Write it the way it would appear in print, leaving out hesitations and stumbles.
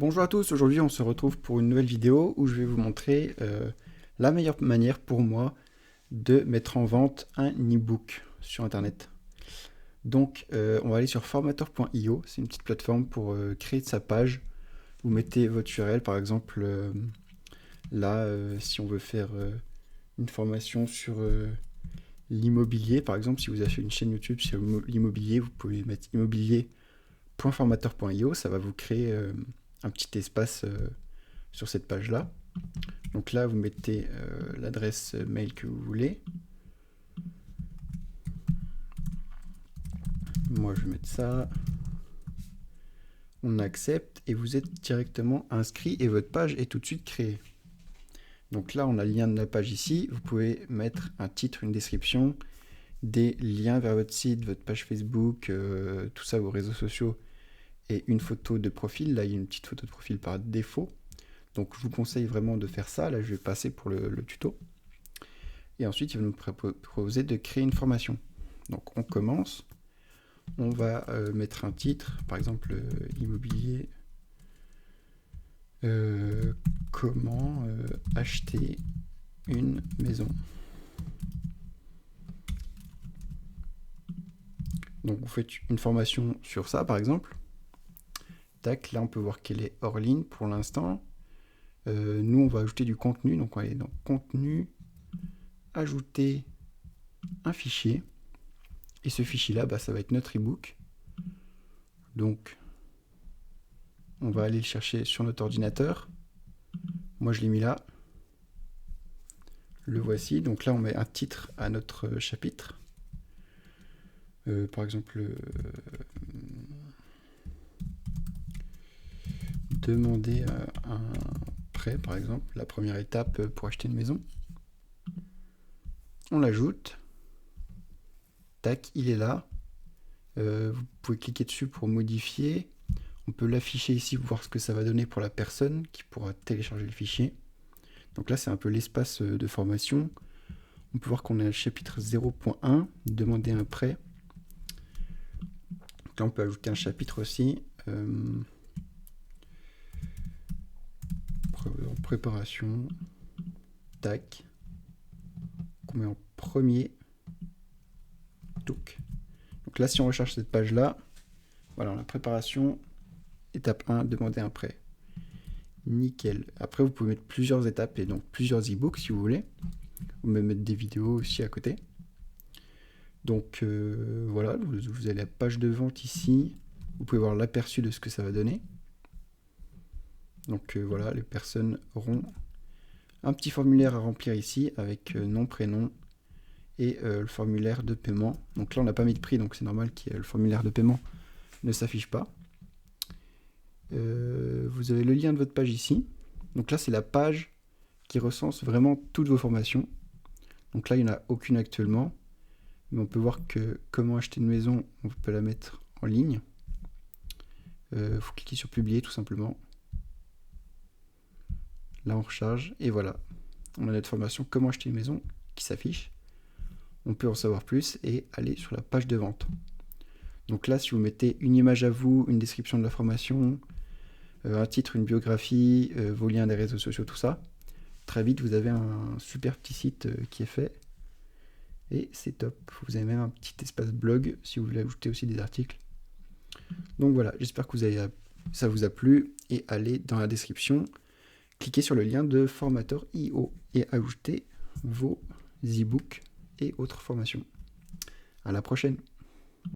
Bonjour à tous, aujourd'hui on se retrouve pour une nouvelle vidéo où je vais vous montrer la meilleure manière pour moi de mettre en vente un e-book sur internet. Donc on va aller sur formateur.io, c'est une petite plateforme pour créer sa page. Vous mettez votre URL par exemple là si on veut faire une formation sur l'immobilier par exemple, si vous avez fait une chaîne YouTube sur l'immobilier, vous pouvez mettre immobilier.formateur.io, ça va vous créer un petit espace sur cette page-là. Donc là, vous mettez l'adresse mail que vous voulez. Moi, je vais mettre ça. On accepte et vous êtes directement inscrit et votre page est tout de suite créée. Donc là, on a le lien de la page ici. Vous pouvez mettre un titre, une description, des liens vers votre site, votre page Facebook, tout ça, vos réseaux sociaux et une photo de profil. Là, il y a une petite photo de profil par défaut. Donc je vous conseille vraiment de faire ça. Là, je vais passer pour le tuto. Et ensuite, il va nous proposer de créer une formation. Donc on commence. On va mettre un titre, par exemple immobilier. Comment acheter une maison. Donc vous faites une formation sur ça, par exemple. Tac, là on peut voir qu'elle est hors ligne pour l'instant. Nous, on va ajouter du contenu. Donc, on va aller dans Contenu, ajouter un fichier. Et ce fichier-là, ça va être notre e-book. Donc, on va aller le chercher sur notre ordinateur. Moi, je l'ai mis là. Le voici. Donc là, on met un titre à notre chapitre. Par exemple, demander un prêt, par exemple, la première étape pour acheter une maison. On l'ajoute. Tac, il est là. Vous pouvez cliquer dessus pour modifier. On peut l'afficher ici pour voir ce que ça va donner pour la personne qui pourra télécharger le fichier. Donc là, c'est un peu l'espace de formation. On peut voir qu'on a le chapitre 0.1, demander un prêt. Donc là, on peut ajouter un chapitre aussi. Préparation. Tac. On met en premier. Touc. Donc là, si on recherche cette page-là, voilà, la préparation, étape 1, demander un prêt. Nickel. Après, vous pouvez mettre plusieurs étapes et donc plusieurs e-books si vous voulez. Vous pouvez mettre des vidéos aussi à côté. Donc voilà, vous avez la page de vente ici. Vous pouvez voir l'aperçu de ce que ça va donner. Donc voilà, les personnes auront un petit formulaire à remplir ici avec nom, prénom et le formulaire de paiement. Donc là, on n'a pas mis de prix, donc c'est normal que le formulaire de paiement ne s'affiche pas. Vous avez le lien de votre page ici. Donc là, c'est la page qui recense vraiment toutes vos formations. Donc là, il n'y en a aucune actuellement. Mais on peut voir que comment acheter une maison, on peut la mettre en ligne. Il faut cliquer sur publier tout simplement. Là, on recharge et voilà. On a notre formation comment acheter une maison qui s'affiche. On peut en savoir plus et aller sur la page de vente. Donc là, si vous mettez une image à vous, une description de la formation, un titre, une biographie, vos liens des réseaux sociaux, tout ça, très vite, vous avez un super petit site qui est fait. Et c'est top. Vous avez même un petit espace blog si vous voulez ajouter aussi des articles. Donc voilà, j'espère que ça vous a plu. Et allez dans la description, cliquez sur le lien de formateur.io et ajoutez vos e-books et autres formations. À la prochaine.